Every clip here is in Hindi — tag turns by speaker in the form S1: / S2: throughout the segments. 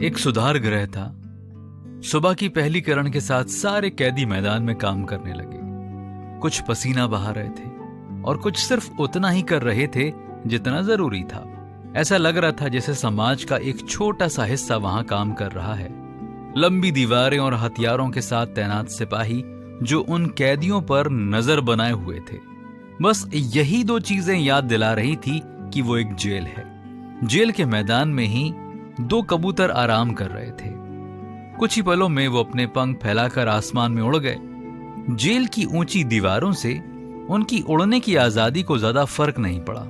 S1: एक सुधार गृह था। सुबह की पहली किरण के साथ सारे कैदी मैदान में काम करने लगे। कुछ पसीना बहा रहे थे और कुछ सिर्फ उतना ही कर रहे थे जितना जरूरी था। ऐसा लग रहा था जैसे समाज का एक छोटा सा हिस्सा वहां काम कर रहा है। लंबी दीवारें और हथियारों के साथ तैनात सिपाही जो उन कैदियों पर नजर बनाए हुए थे, बस यही दो चीजें याद दिला रही थी कि वो एक जेल है। जेल के मैदान में ही दो कबूतर आराम कर रहे थे। कुछ ही पलों में वो अपने पंख फैलाकर आसमान में उड़ गए। जेल की ऊंची दीवारों से उनकी उड़ने की आजादी को ज्यादा फर्क नहीं पड़ा।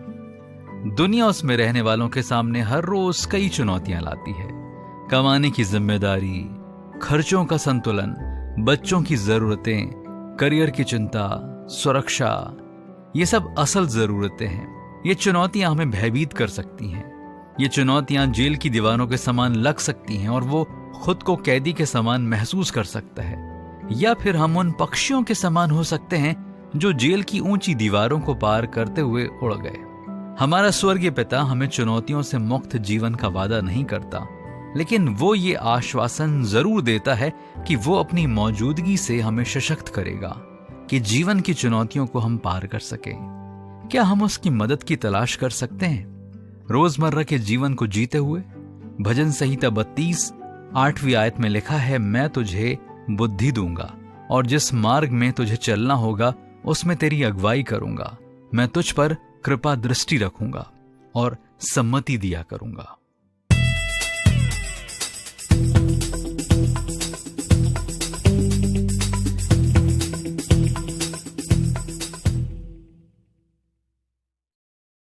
S1: दुनिया उसमें रहने वालों के सामने हर रोज कई चुनौतियां लाती है। कमाने की जिम्मेदारी, खर्चों का संतुलन, बच्चों की जरूरतें, करियर की चिंता, सुरक्षा, ये सब असल जरूरतें हैं। ये चुनौतियां हमें भयभीत कर सकती हैं। ये चुनौतियां जेल की दीवारों के समान लग सकती हैं और वो खुद को कैदी के समान महसूस कर सकता है। या फिर हम उन पक्षियों के समान हो सकते हैं जो जेल की ऊंची दीवारों को पार करते हुए उड़ गए। हमारा स्वर्गीय पिता हमें चुनौतियों से मुक्त जीवन का वादा नहीं करता, लेकिन वो ये आश्वासन जरूर देता है कि वो अपनी मौजूदगी से हमें सशक्त करेगा कि जीवन की चुनौतियों को हम पार कर सकें। क्या हम उसकी मदद की तलाश कर सकते हैं रोजमर्रा के जीवन को जीते हुए? भजन संहिता 32 8वीं आयत में लिखा है, मैं तुझे बुद्धि दूंगा और जिस मार्ग में तुझे चलना होगा उसमें तेरी अगुवाई करूंगा। मैं तुझ पर कृपा दृष्टि रखूंगा और सम्मति दिया करूंगा।